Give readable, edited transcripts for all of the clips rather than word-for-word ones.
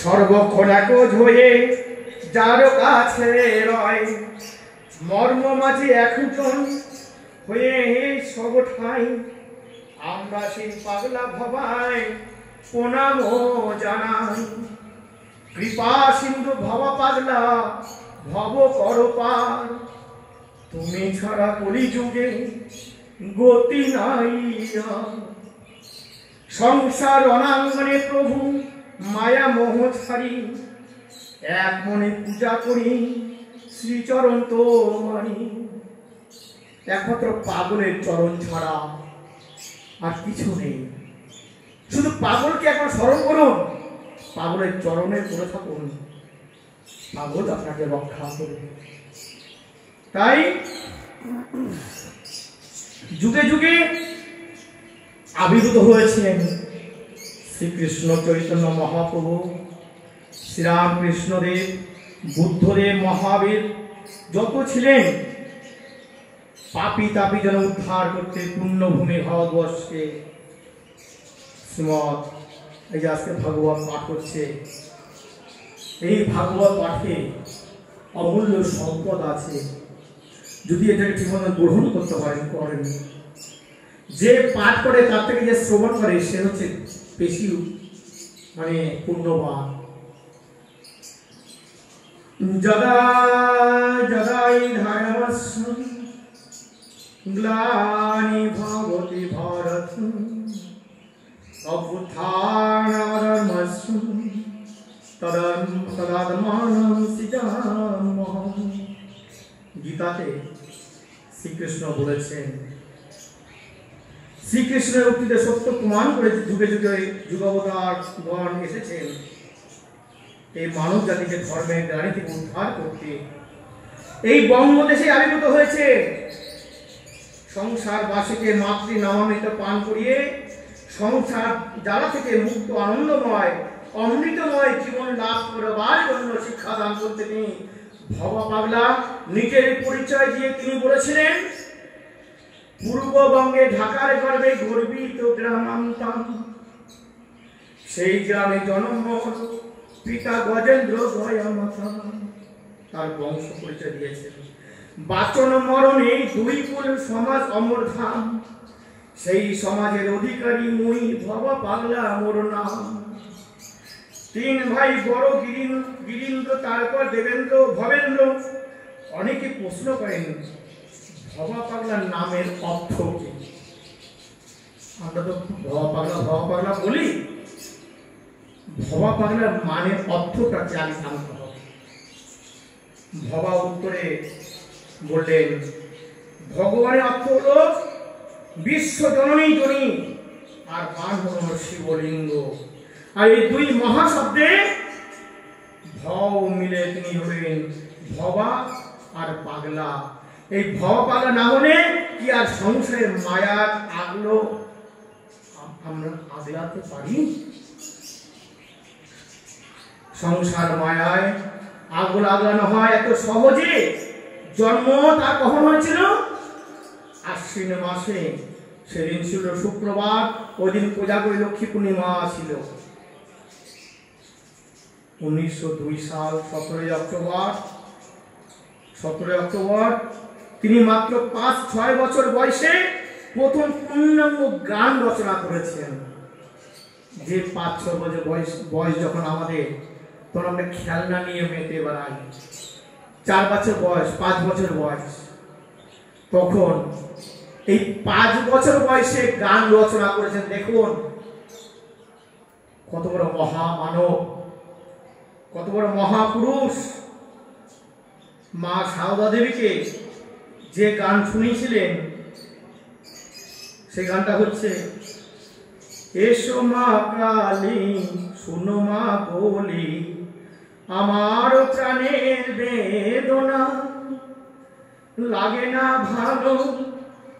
সর্বক্ষণ একজ হয়ে যার কাছে রয়, মর্ম মাঝে একজন হয়ে সব ঠাই। আমরা সেই পাগলা ভবায় প্রণাম জানাই। কৃপা সিন্ধু ভবা পাগলা ভব কর পার, তুমি ছাড়া কলিযুগে গতি নাই। সংসার অনাঙ্গনে প্রভু মায়া মোহ ছাড়ি, এক মনে পূজা করি শ্রীচরণ তোমারি। একমাত্র পাগলের চরণ ছাড়া আর কিছু নেই। শুধু পাগলকে এখন স্মরণ করুন, পাগলের চরণে পড়ে থাকুন, পাগল আপনাকে রক্ষা করবে। তাই যুগে যুগে আবির্ভূত হয়েছেন শ্রীকৃষ্ণ চৈতন্য মহাপ্রভু, শ্রীরামকৃষ্ণদেব, বুদ্ধদেব, মহাবীর যত ছিলেন, পাপী তাপী যেন উদ্ধার করতে পুণ্যভূমি ভারতবর্ষকে। শ্রীমৎ এই যে আজকে ভাগবত পাঠ করছে, এই ভাগবত পাঠে অমূল্য সম্পদ আছে। যদি এটাকে ঠিকমতো গ্রহণ করতে করেন, যে পাঠ করে তার থেকে যে শ্রবণ করে সে হচ্ছে বেশি পুণ্যবান। যদা যদাই ধর্মস্য গ্লানি ভবতি ভারত, অভ্যুত্থানধর্মস্য তদাত্মানং সৃজাম্যহং। গীতাতে শ্রীকৃষ্ণ বলেছেন, শ্রীকৃষ্ণের উক্তিতে সত্য প্রমাণ করে যুগে যুগে যুগাবতারগণ এসেছেন এই মানব জাতিকে ধর্মের গ্লানি থেকে উদ্ধার করতে। এই বঙ্গদেশে আবির্ভূত হয়েছে সংসারবাসীকে মাতৃ নামামৃত পান করিয়ে সংসার জ্বালা থেকে মুক্ত আনন্দময় অমৃতময় জীবন লাভ করবার জন্য শিক্ষাদান করতে তিনি ভবা পাগলা নিজের পরিচয় দিয়ে তিনি বলেছিলেন, পূর্ববঙ্গে ঢাকার গর্বে গর্বিত গ্রামান্তাম, সেই গ্রামে জন্ম পিতা গজেন্দ্র দয়ামাতা। তার বংশ পরিচয় দিয়েছেন। বাচন মরণে দুই কুল সমাজ অমরধাম, সেই সমাজের অধিকারী মুই ভবা পাগলা মোর নাম। তিন ভাই বড় গিরীন্দ্র, তারপর দেবেন্দ্র, ভবেন্দ্র। অনেকে প্রশ্ন করেন ভবা পাগলার নামের অর্থ কি? আমরা তো ভবা পাগলা বলি, ভবা পাগলার মানে অর্থটা কি আগে জানতে হবে। ভবা উত্তরে বললেন, ভগবানের অর্থ হলো বিশ্ব জননী জনী, আর পান হল শিবলিঙ্গ। আর এই দুই মহাশব্দে ভব মিলে তিনি হলেন ভবা আর পাগলা। এই ভব পাগলা না হলে কি আর সংসারের মায়ার আগলো আমরা আগলাতে পারি? সংসার মায়ায় আগুন আগলানো হয় এত সহজে। জন্ম তার কখন হয়েছিল? আশ্বিন মাসে, সেদিন ছিল শুক্রবার, ওই দিন কোজাগরী লক্ষ্মী পূর্ণিমা ছিল। 1902 সাল 17 অক্টোবর তিনি মাত্র 5-6 বছর বয়সে প্রথম পূর্ণাঙ্গ গান রচনা করেছেন। যে 5-6 বছর বয়স যখন আমাদের, তখন আমরা খেলনা নিয়ে মেতে বেড়াই। 4 বছর বয়স, 5 বছর বয়স, তখন এই 5 বছর বয়সে গান রচনা করেছেন। দেখুন কত বড় মহামানব, কত বড় মহাপুরুষ। মা সারদা দেবীকে যে গান শুনিয়েছিলেন, সেই গানটা হচ্ছে, এসো মা কালী শুনো মা বলি, আমার প্রাণের বেদনা লাগে না ভালো,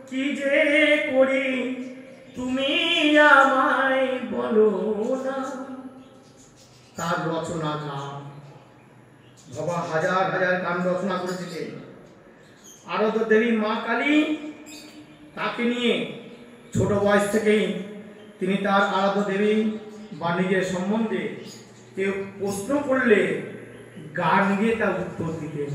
কি যে করি তুমি আমায় বলো না। তার রচনা গান। বাবা হাজার হাজার গান রচনা করেছিলেন। আরাধ্য দেবী মা কালী, তাকে নিয়ে ছোট বয়স থেকেই তিনি তার আরাধ্য দেবী বা নিজের সম্বন্ধে কেউ প্রশ্ন করলে গান গেয়ে তার উত্তর দিতেন।